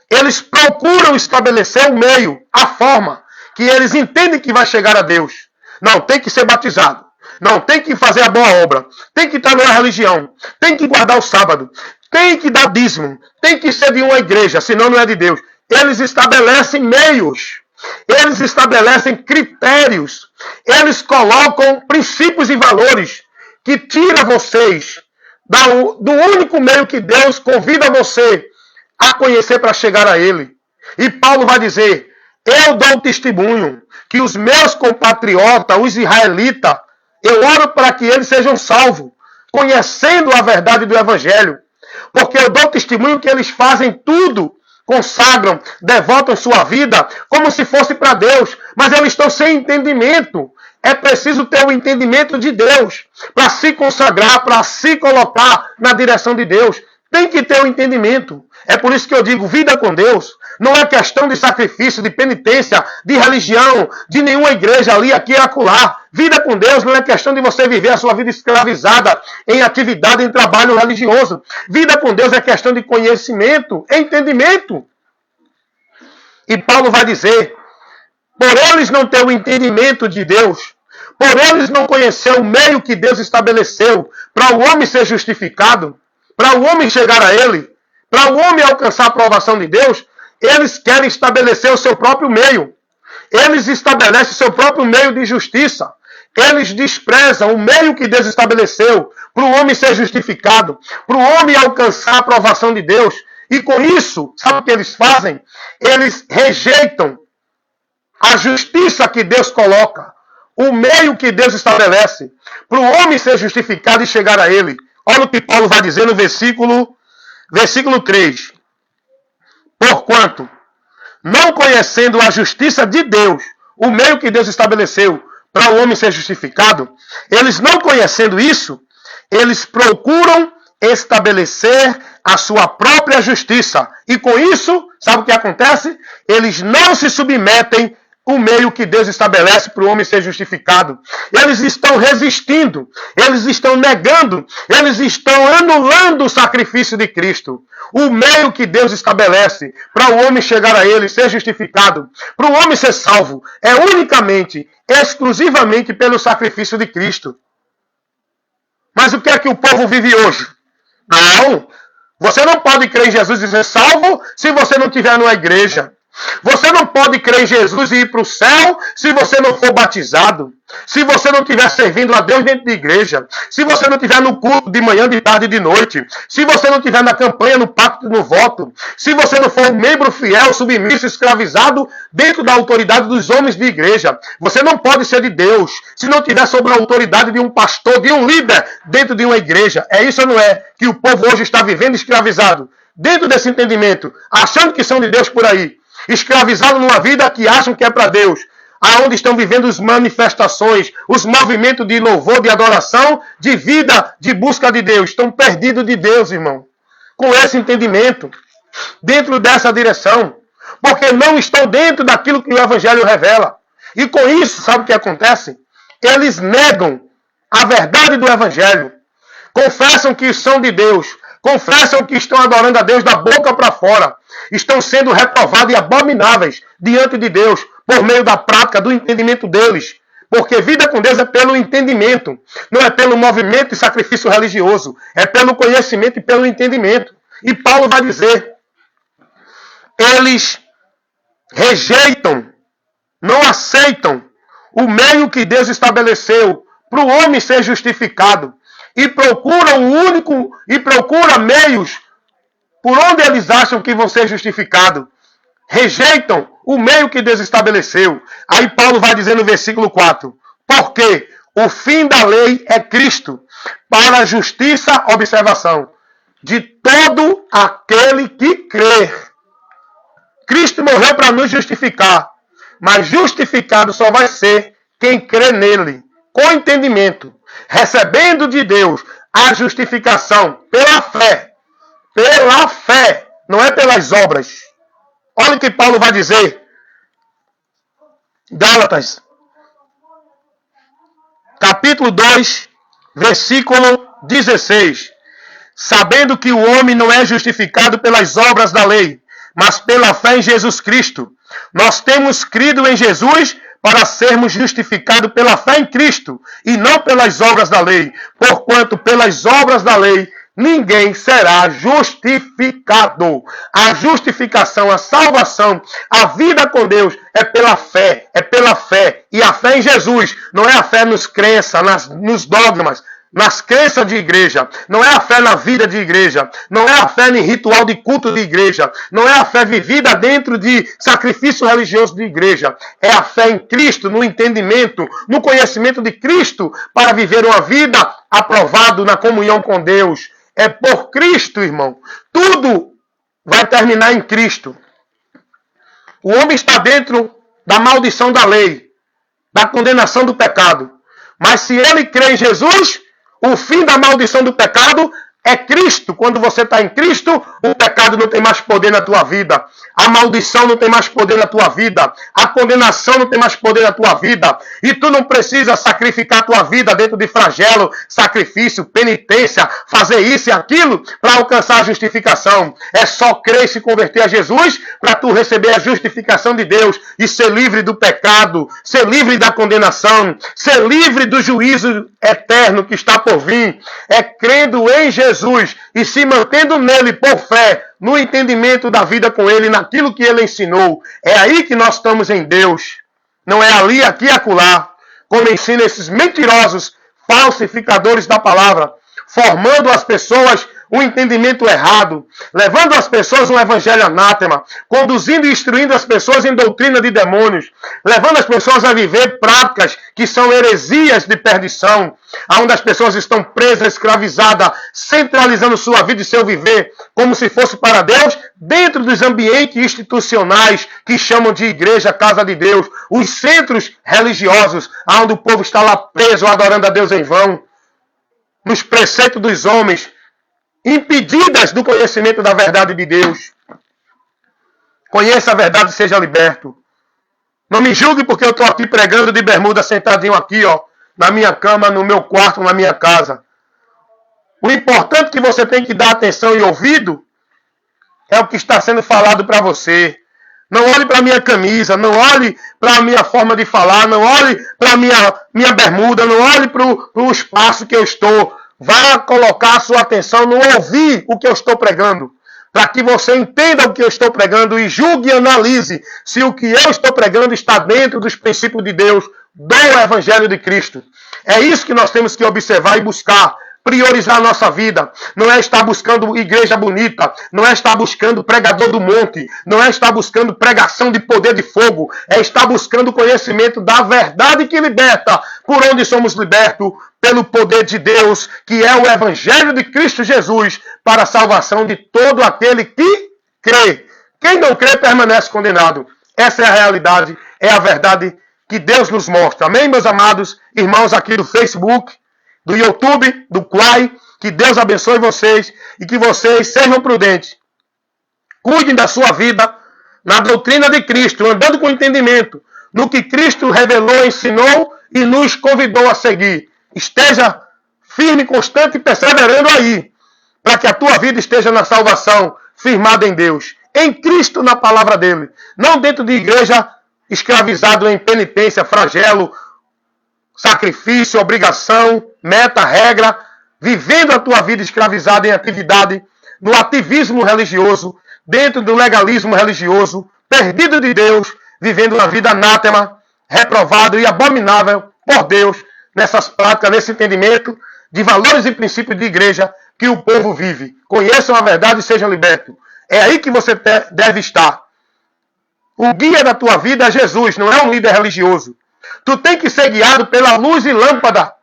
Eles procuram estabelecer o meio, a forma, que eles entendem que vai chegar a Deus. Não, tem que ser batizado. Não, tem que fazer a boa obra. Tem que estar na religião. Tem que guardar o sábado. Tem que dar dízimo. Tem que ser de uma igreja, senão não é de Deus. Eles estabelecem meios. Eles estabelecem critérios. Eles colocam princípios e valores que tiram vocês do único meio que Deus convida você a conhecer para chegar a Ele. E Paulo vai dizer, eu dou testemunho que os meus compatriotas, os israelitas, eu oro para que eles sejam salvos, conhecendo a verdade do Evangelho. Porque eu dou testemunho que eles fazem tudo, consagram, devotam sua vida como se fosse para Deus, mas eles estão sem entendimento. É preciso ter o entendimento de Deus para se consagrar, para se colocar na direção de Deus. Tem que ter o entendimento. É por isso que eu digo, vida com Deus não é questão de sacrifício, de penitência, de religião, de nenhuma igreja ali, aqui e acolá. Vida com Deus não é questão de você viver a sua vida escravizada em atividade, em trabalho religioso. Vida com Deus é questão de conhecimento, entendimento. E Paulo vai dizer, por eles não ter o entendimento de Deus, por eles não conhecer o meio que Deus estabeleceu para o homem ser justificado, para o homem chegar a Ele, para o homem alcançar a aprovação de Deus, eles querem estabelecer o seu próprio meio. Eles estabelecem o seu próprio meio de justiça. Eles desprezam o meio que Deus estabeleceu para o homem ser justificado, para o homem alcançar a aprovação de Deus. E com isso, sabe o que eles fazem? Eles rejeitam a justiça que Deus coloca, o meio que Deus estabelece para o homem ser justificado e chegar a Ele. Olha o que Paulo vai dizer no versículo 3. Porquanto, não conhecendo a justiça de Deus, o meio que Deus estabeleceu para o homem ser justificado, eles não conhecendo isso, eles procuram estabelecer a sua própria justiça. E com isso, sabe o que acontece? Eles não se submetem ao meio que Deus estabelece para o homem ser justificado. Eles estão resistindo, eles estão negando, eles estão anulando o sacrifício de Cristo. O meio que Deus estabelece para o homem chegar a ele, ser justificado, para o homem ser salvo, é unicamente, exclusivamente pelo sacrifício de Cristo. Mas o que é que o povo vive hoje? Não, você não pode crer em Jesus e ser salvo se você não estiver numa igreja. Você não pode crer em Jesus e ir para o céu se você não for batizado. Se você não estiver servindo a Deus dentro da igreja. Se você não estiver no culto de manhã, de tarde e de noite. Se você não estiver na campanha, no pacto, no voto. Se você não for um membro fiel, submisso, escravizado dentro da autoridade dos homens de igreja. Você não pode ser de Deus se não estiver sob a autoridade de um pastor, de um líder dentro de uma igreja. É isso ou não é que o povo hoje está vivendo escravizado? Dentro desse entendimento, achando que são de Deus por aí. Escravizados numa vida que acham que é para Deus, aonde estão vivendo as manifestações, os movimentos de louvor, de adoração, de vida, de busca de Deus. Estão perdidos de Deus, irmão. Com esse entendimento, dentro dessa direção, porque não estão dentro daquilo que o Evangelho revela. E com isso, sabe o que acontece? Eles negam a verdade do Evangelho. Confessam que são de Deus. Confessam que estão adorando a Deus da boca para fora. Estão sendo reprovados e abomináveis diante de Deus por meio da prática, do entendimento deles. Porque vida com Deus é pelo entendimento. Não é pelo movimento e sacrifício religioso. É pelo conhecimento e pelo entendimento. E Paulo vai dizer, eles rejeitam, não aceitam o meio que Deus estabeleceu para o homem ser justificado. E procuram meios por onde eles acham que vão ser justificados. Rejeitam o meio que Deus estabeleceu. Aí Paulo vai dizer no versículo 4, porque o fim da lei é Cristo, para a justiça, observação, de todo aquele que crê. Cristo morreu para nos justificar, mas justificado só vai ser quem crê nele, com entendimento, recebendo de Deus a justificação pela fé. Pela fé, não é pelas obras. Olha o que Paulo vai dizer. Gálatas, capítulo 2, versículo 16. Sabendo que o homem não é justificado pelas obras da lei, mas pela fé em Jesus Cristo. Nós temos crido em Jesus para sermos justificados pela fé em Cristo, e não pelas obras da lei. Porquanto pelas obras da lei ninguém será justificado. A justificação, a salvação, a vida com Deus é pela fé, é pela fé. E a fé em Jesus não é a fé nos crenças, nos dogmas, nas crenças de igreja, não é a fé na vida de igreja, não é a fé em ritual de culto de igreja, não é a fé vivida dentro de sacrifício religioso de igreja, é a fé em Cristo, no entendimento, no conhecimento de Cristo, para viver uma vida aprovada na comunhão com Deus. É por Cristo, irmão. Tudo vai terminar em Cristo. O homem está dentro da maldição da lei, da condenação do pecado. Mas se ele crê em Jesus, o fim da maldição do pecado é Cristo. Quando você está em Cristo, o pecado não tem mais poder na tua vida. A maldição não tem mais poder na tua vida. A condenação não tem mais poder na tua vida. E tu não precisa sacrificar a tua vida dentro de flagelo, sacrifício, penitência, fazer isso e aquilo para alcançar a justificação. É só crer e se converter a Jesus para tu receber a justificação de Deus e ser livre do pecado, ser livre da condenação, ser livre do juízo eterno que está por vir. É crendo em Jesus e se mantendo nele por fé, no entendimento da vida com ele, naquilo que ele ensinou. É aí que nós estamos em Deus. Não é ali, aqui e acolá, como ensinam esses mentirosos, falsificadores da palavra, formando as pessoas um entendimento errado, levando as pessoas um evangelho anátema, conduzindo e instruindo as pessoas em doutrina de demônios, levando as pessoas a viver práticas que são heresias de perdição, onde as pessoas estão presas, escravizadas, centralizando sua vida e seu viver como se fosse para Deus, dentro dos ambientes institucionais que chamam de igreja, casa de Deus, os centros religiosos, onde o povo está lá preso, adorando a Deus em vão, nos preceitos dos homens, impedidas do conhecimento da verdade de Deus. Conheça a verdade e seja liberto. Não me julgue porque eu estou aqui pregando de bermuda, sentadinho aqui, ó, na minha cama, no meu quarto, na minha casa. O importante que você tem que dar atenção e ouvido é o que está sendo falado para você. Não olhe para a minha camisa, não olhe para a minha forma de falar, não olhe para a minha bermuda, não olhe para o espaço que eu estou. Vá colocar a sua atenção no ouvir o que eu estou pregando, para que você entenda o que eu estou pregando e julgue e analise se o que eu estou pregando está dentro dos princípios de Deus, do Evangelho de Cristo. É isso que nós temos que observar e buscar. Priorizar a nossa vida. Não é estar buscando igreja bonita. Não é estar buscando pregador do monte. Não é estar buscando pregação de poder de fogo. É estar buscando o conhecimento da verdade que liberta. Por onde somos libertos? Pelo poder de Deus, que é o Evangelho de Cristo Jesus, para a salvação de todo aquele que crê. Quem não crê permanece condenado. Essa é a realidade. É a verdade que Deus nos mostra. Amém, meus amados irmãos aqui do Facebook, do YouTube, do Quai, que Deus abençoe vocês e que vocês sejam prudentes. Cuidem da sua vida na doutrina de Cristo, andando com entendimento no que Cristo revelou, ensinou e nos convidou a seguir. Esteja firme, constante e perseverando aí, para que a tua vida esteja na salvação, firmada em Deus, em Cristo, na palavra dele. Não dentro de igreja escravizado em penitência, flagelo, sacrifício, obrigação, meta, regra, vivendo a tua vida escravizada em atividade, no ativismo religioso, dentro do legalismo religioso, perdido de Deus, vivendo uma vida anátema, reprovado e abominável por Deus, nessas práticas, nesse entendimento de valores e princípios de igreja que o povo vive. Conheçam a verdade e sejam libertos. É aí que você deve estar. O guia da tua vida é Jesus, não é um líder religioso. Tu tem que ser guiado pela luz e lâmpada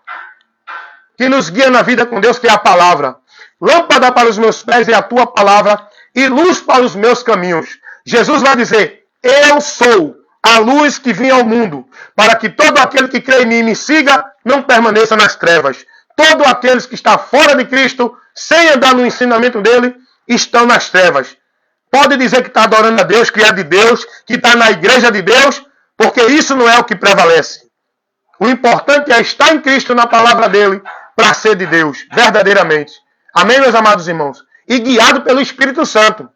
que nos guia na vida com Deus, que é a palavra. Lâmpada para os meus pés é a tua palavra e luz para os meus caminhos. Jesus vai dizer, eu sou a luz que vim ao mundo, para que todo aquele que crê em mim e me siga, não permaneça nas trevas. Todos aqueles que estão fora de Cristo, sem andar no ensinamento dele, estão nas trevas. Pode dizer que está adorando a Deus, que é de Deus, que está na igreja de Deus, porque isso não é o que prevalece. O importante é estar em Cristo, na palavra dele, para ser de Deus, verdadeiramente. Amém, meus amados irmãos? E guiado pelo Espírito Santo.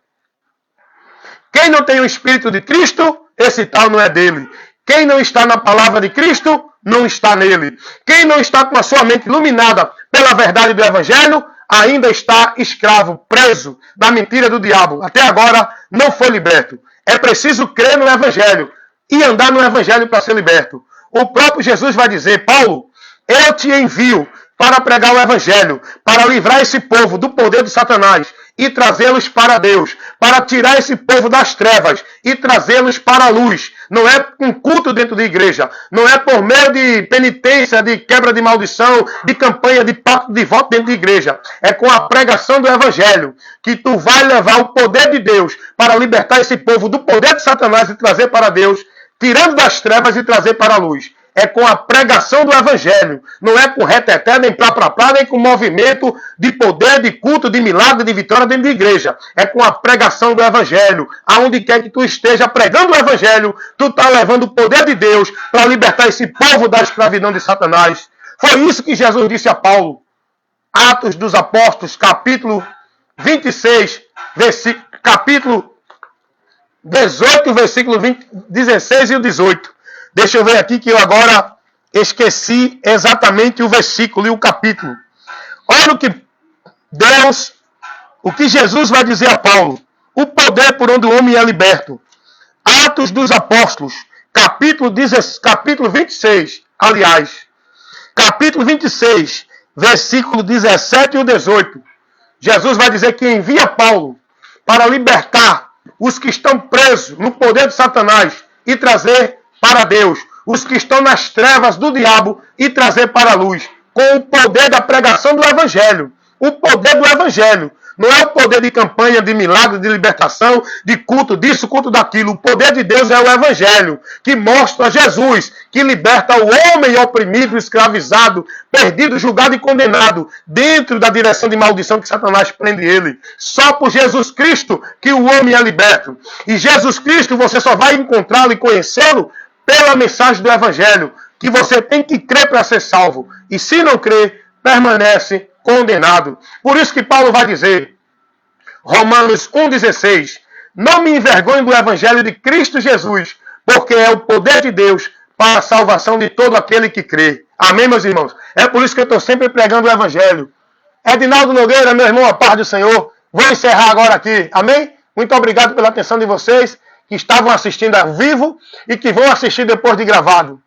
Quem não tem o Espírito de Cristo, esse tal não é dele. Quem não está na palavra de Cristo, não está nele. Quem não está com a sua mente iluminada pela verdade do Evangelho, ainda está escravo, preso da mentira do diabo. Até agora não foi liberto. É preciso crer no Evangelho e andar no Evangelho para ser liberto. O próprio Jesus vai dizer, Paulo, eu te envio para pregar o Evangelho, para livrar esse povo do poder de Satanás e trazê-los para Deus, para tirar esse povo das trevas e trazê-los para a luz. Não é um culto dentro da igreja, não é por meio de penitência, de quebra de maldição, de campanha de pacto de voto dentro da igreja. É com a pregação do Evangelho que tu vai levar o poder de Deus para libertar esse povo do poder de Satanás e trazer para Deus, tirando das trevas e trazer para a luz. É com a pregação do Evangelho. Não é com reteté, nem plá, nem com movimento de poder, de culto, de milagre, de vitória dentro da igreja. É com a pregação do Evangelho. Aonde quer que tu esteja pregando o Evangelho, tu está levando o poder de Deus para libertar esse povo da escravidão de Satanás. Foi isso que Jesus disse a Paulo. Atos dos Apóstolos, capítulo 26, capítulo 18, versículo 16 e o 18. Deixa eu ver aqui que eu agora esqueci exatamente o versículo e o capítulo. Olha o que Jesus vai dizer a Paulo. O poder por onde o homem é liberto. Atos dos Apóstolos, capítulo 26, aliás. Capítulo 26, versículo 17 e o 18. Jesus vai dizer que envia Paulo para libertar os que estão presos no poder de Satanás e trazer para Deus, os que estão nas trevas do diabo e trazer para a luz, com o poder da pregação do Evangelho. O poder do Evangelho. Não é o poder de campanha, de milagre, de libertação, de culto disso, culto daquilo. O poder de Deus é o Evangelho, que mostra Jesus, que liberta o homem oprimido, escravizado, perdido, julgado e condenado, dentro da direção de maldição que Satanás prende ele. Só por Jesus Cristo que o homem é liberto. E Jesus Cristo você só vai encontrá-lo e conhecê-lo pela mensagem do Evangelho, que você tem que crer para ser salvo. E se não crer, permanece condenado. Por isso que Paulo vai dizer, Romanos 1,16, não me envergonhe do Evangelho de Cristo Jesus, porque é o poder de Deus para a salvação de todo aquele que crê. Amém, meus irmãos? É por isso que eu estou sempre pregando o Evangelho. Edinaldo Nogueira, meu irmão, a paz do Senhor. Vou encerrar agora aqui. Amém? Muito obrigado pela atenção de vocês que estavam assistindo ao vivo e que vão assistir depois de gravado.